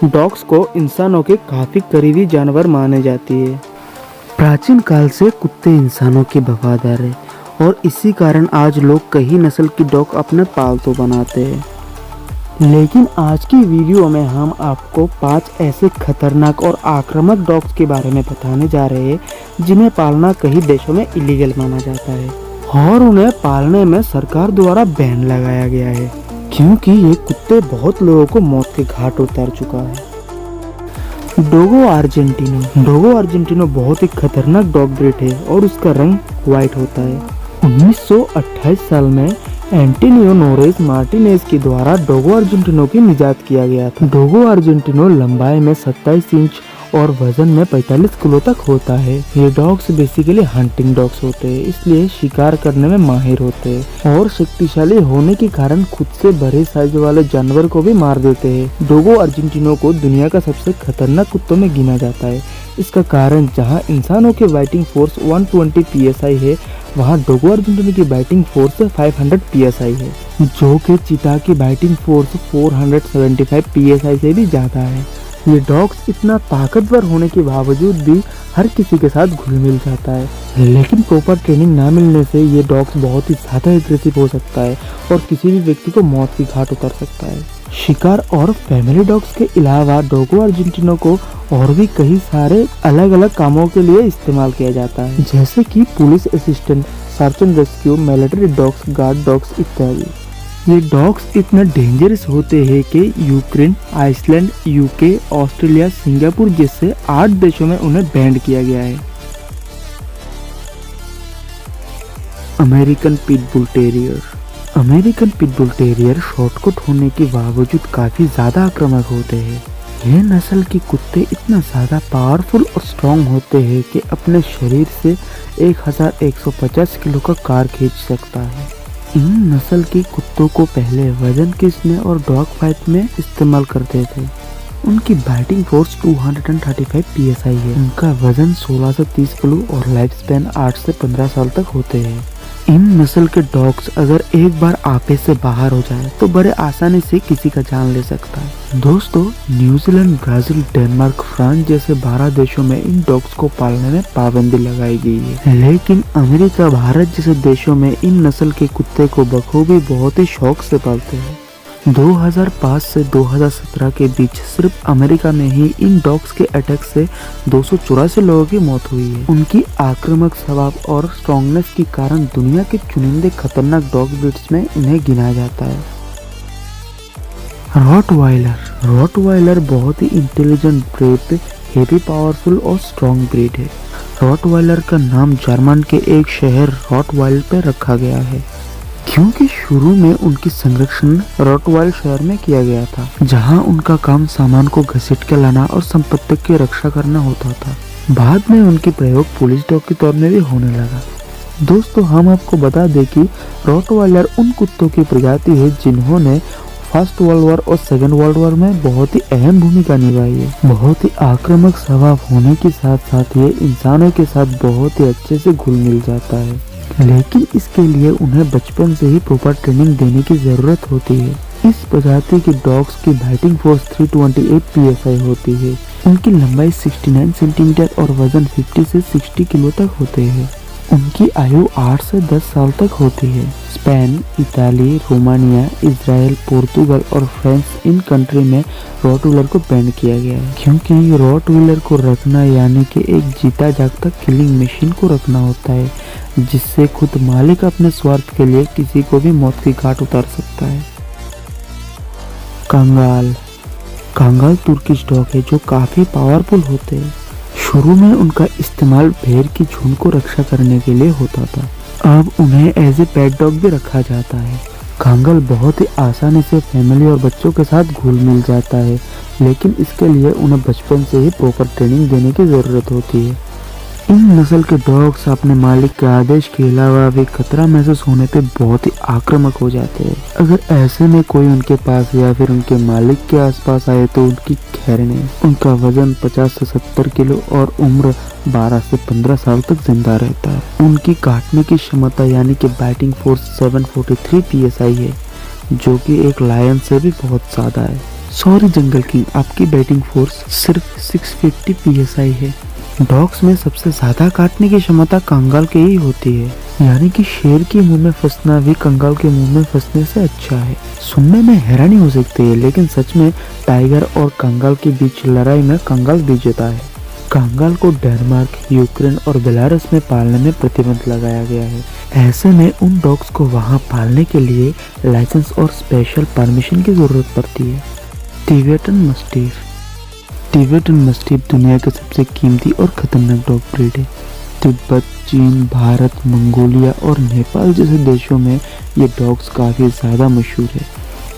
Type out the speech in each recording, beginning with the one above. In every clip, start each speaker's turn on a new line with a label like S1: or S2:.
S1: Dogs को इंसानों के काफ़ी करीबी जानवर माने जाती है। प्राचीन काल से कुत्ते इंसानों के वफादार है और इसी कारण आज लोग कई नस्ल की डॉग अपने पालतू बनाते हैं। लेकिन आज की वीडियो में हम आपको 5 ऐसे खतरनाक और आक्रामक डॉग्स के बारे में बताने जा रहे हैं जिन्हें पालना कई देशों में इलीगल माना जाता है और उन्हें पालने में सरकार द्वारा बैन लगाया गया है, क्योंकि ये कुत्ते बहुत लोगों को मौत के घाट उतार चुका है। डोगो आर्जेंटिनो बहुत ही खतरनाक डॉग ब्रीड है और उसका रंग व्हाइट होता है। 1928 साल में एंटोनियो नोरेस मार्टिनेज के द्वारा डोगो आर्जेंटिनो की निजात किया गया था। डोगो आर्जेंटिनो लंबाई में 27 इंच और वजन में 45 किलो तक होता है। ये डॉग्स बेसिकली हंटिंग डॉग्स होते हैं, इसलिए शिकार करने में माहिर होते हैं और शक्तिशाली होने के कारण खुद से बड़े साइज वाले जानवर को भी मार देते हैं। डोगो आर्जेंटिनो को दुनिया का सबसे खतरनाक कुत्तों में गिना जाता है। इसका कारण जहां इंसानों के बाइटिंग फोर्स 120 psi है, वहां डोगो आर्जेंटिनो की बाइटिंग फोर्स 500 psi है, जो कि चीता की बाइटिंग फोर्स 475 psi से भी ज्यादा है। ये डॉग्स इतना ताकतवर होने के बावजूद भी हर किसी के साथ घुल मिल जाता है, लेकिन प्रॉपर ट्रेनिंग ना मिलने से ये डॉग्स बहुत ही ज्यादा एग्रेसिव हो सकता है और किसी भी व्यक्ति को मौत की घाट उतार सकता है। शिकार और फैमिली डॉग्स के अलावा डोगो आर्जेंटिनो को और भी कई सारे अलग अलग कामों के लिए इस्तेमाल किया जाता है, जैसे कि police assistant, search and rescue, military dogs, guard dogs इत्यादि। ये डॉग्स इतना डेंजरस होते हैं कि Ukraine, Iceland, UK, Australia, Singapore जैसे 8 देशों में उन्हें बैन किया गया है। अमेरिकन पिटबुल टेरियर शॉर्टकट होने के बावजूद काफी ज्यादा आक्रामक होते हैं। यह नस्ल के कुत्ते इतना ज्यादा पावरफुल और स्ट्रॉन्ग होते हैं कि अपने शरीर से 1150 किलो का कार खींच सकता है। इन नस्ल के कुत्तों को पहले वजन खींचने और डॉग फाइट में इस्तेमाल करते थे। उनकी बाइटिंग फोर्स 235 psi है। उनका वजन 16 से 30 किलो और लाइफ स्पैन 8 से 15 साल तक होते हैं। इन नस्ल के डॉग्स अगर एक बार आपे से बाहर हो जाए तो बड़े आसानी से किसी का जान ले सकता है। दोस्तों, न्यूजीलैंड, ब्राजील, डेनमार्क, फ्रांस जैसे 12 देशों में इन डॉग्स को पालने में पाबंदी लगाई गई है, लेकिन अमेरिका, भारत जैसे देशों में इन नस्ल के कुत्ते को बखूबी बहुत ही शौक से पालते हैं। 2005 से 2017 के बीच सिर्फ अमेरिका में ही इन डॉग्स के अटैक से 284 लोगों की मौत हुई है। उनकी आक्रामक स्वभाव और स्ट्रॉन्गनेस के कारण दुनिया के चुनिंदे खतरनाक डॉग ब्रीड्स में इन्हें गिना जाता है। रॉटवाइलर बहुत ही इंटेलिजेंट ब्रीड, हेवी, पावरफुल और स्ट्रॉन्ग ब्रीड है। रॉटवाइलर का नाम जर्मन के एक शहर रॉटवाइल पे रखा गया है, क्योंकि शुरू में उनकी संरक्षण रॉटवाइल शहर में किया गया था, जहां उनका काम सामान को घसीट के लाना और संपत्ति की रक्षा करना होता था। बाद में उनके प्रयोग पुलिस डॉग के तौर में भी होने लगा। दोस्तों, हम आपको बता दें कि रॉटवाइलर उन कुत्तों की प्रजाति है जिन्होंने फर्स्ट वर्ल्ड वॉर और सेकेंड वर्ल्ड वॉर में बहुत ही अहम भूमिका निभाई है। बहुत ही आक्रामक स्वभाव होने के साथ साथ ये इंसानों के साथ बहुत ही अच्छे से घुल मिल जाता है, लेकिन इसके लिए उन्हें बचपन से ही प्रॉपर ट्रेनिंग देने की जरूरत होती है। इस प्रजाति के डॉग्स की बाइटिंग फोर्स 328 psi होती है। उनकी लंबाई 69 सेंटीमीटर और वजन 50 से 60 किलो तक होते हैं। उनकी आयु 8 से 10 साल तक होती है। Spain, Italy, Romania, Israel, Portugal और फ्रांस इन कंट्री में रॉटवाइलर को बैन किया गया है, क्योंकि रॉटवाइलर को रखना यानी कि एक जीता जागता किलिंग मशीन को रखना होता है, जिससे खुद मालिक अपने स्वार्थ के लिए किसी को भी मौत की घाट उतार सकता है। कंगाल तुर्किश डॉग है जो काफी पावरफुल होते हैं। शुरू में उनका इस्तेमाल भेड़ की झुंड को रक्षा करने के लिए होता था, अब उन्हें एज ए पेट डॉग भी रखा जाता है। कंगाल बहुत ही आसानी से फैमिली और बच्चों के साथ घुल मिल जाता है, लेकिन इसके लिए उन्हें बचपन से ही प्रॉपर ट्रेनिंग देने की जरूरत होती है। इन नस्ल के डॉग्स अपने मालिक के आदेश के अलावा भी खतरा महसूस होने पे बहुत ही आक्रामक हो जाते हैं। अगर ऐसे में कोई उनके पास या फिर उनके मालिक के आसपास आए तो उनकी खैर नहीं। उनका वजन 50 से 70 किलो और उम्र 12 से 15 साल तक जिंदा रहता है। उनकी काटने की क्षमता यानी कि बाइटिंग फोर्स 743 psi है, जो कि एक लायन से भी बहुत ज्यादा है। सॉरी जंगल किंग, आपकी बैटिंग फोर्स सिर्फ 650 psi है। डॉग्स में सबसे ज्यादा काटने की क्षमता कंगाल की ही होती है, यानी कि शेर के मुंह में फंसना भी कंगाल के मुंह में फंसने से अच्छा है। सुनने में हैरानी हो सकती है, लेकिन सच में टाइगर और कंगाल के बीच लड़ाई में कंगाल विजेता है। कंगाल को डेनमार्क, यूक्रेन और बेलारूस में पालने में प्रतिबंध लगाया गया है। ऐसे में उन डॉग्स को वहां पालने के लिए लाइसेंस और स्पेशल परमिशन की जरूरत पड़ती है। Tibetan mastiff. टिबेटन मस्टिफ दुनिया के सबसे कीमती और खतरनाक डॉग ब्रीड है। तिब्बत, चीन, भारत, मंगोलिया और नेपाल जैसे देशों में ये डॉग्स काफ़ी ज़्यादा मशहूर है।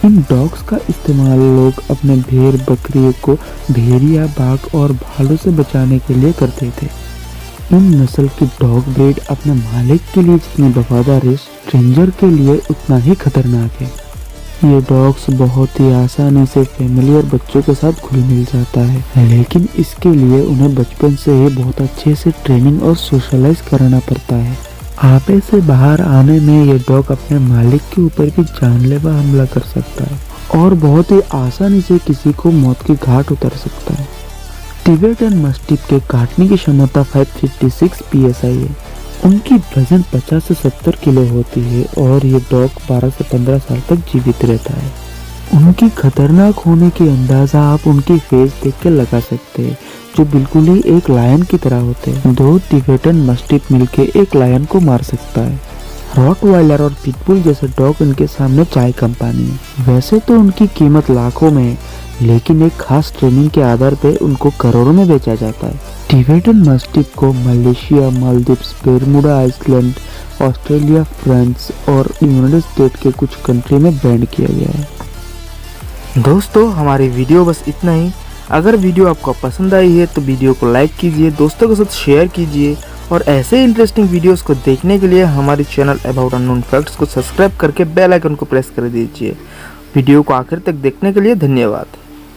S1: इन डॉग्स का इस्तेमाल लोग अपने भेड़ बकरियों को भेड़िया, बाघ और भालू से बचाने के लिए करते थे। इन नस्ल की डॉग ब्रीड अपने मालिक के लिए जितनी वफादार है, स्ट्रेंजर के लिए उतना ही खतरनाक है। ये डॉग्स बहुत ही आसानी से फैमिली और बच्चों के साथ घुल मिल जाता है, लेकिन इसके लिए उन्हें बचपन से ही बहुत अच्छे से ट्रेनिंग और सोशलाइज कराना पड़ता है। आपे से बाहर आने में ये डॉग अपने मालिक के ऊपर भी जानलेवा हमला कर सकता है और बहुत ही आसानी से किसी को मौत की घाट उतर सकता है। टिबेटन मस्टिफ के काटने की क्षमता 556 psi है। उनकी वजन 50 से 70 किलो होती है और ये डॉग 12 से 15 साल तक जीवित रहता है। उनकी खतरनाक होने की अंदाजा आप उनकी फेस देख के लगा सकते हैं, जो बिल्कुल ही एक लायन की तरह होते हैं। 2 टिबेटन मस्टिफ मिलके एक लायन को मार सकता है। रॉटवाइलर और पिटबुल जैसे डॉग इनके सामने चाय कम पानी है। वैसे तो उनकी कीमत लाखों में है, लेकिन एक खास ट्रेनिंग के आधार पे उनको करोड़ों में बेचा जाता है। टिबेटन मस्टिफ को Malaysia, Maldives, Bermuda Iceland, Australia, France और यूनाइटेड स्टेट के कुछ कंट्री में बैन किया गया है। दोस्तों, हमारी वीडियो बस इतना ही। अगर वीडियो आपको पसंद आई है तो वीडियो को लाइक कीजिए, दोस्तों के साथ शेयर कीजिए और ऐसे इंटरेस्टिंग वीडियोस को देखने के लिए हमारे चैनल अबाउट अननोन फैक्ट्स को सब्सक्राइब करके बेल आइकन को प्रेस कर दीजिए। वीडियो को आखिर तक देखने के लिए धन्यवाद।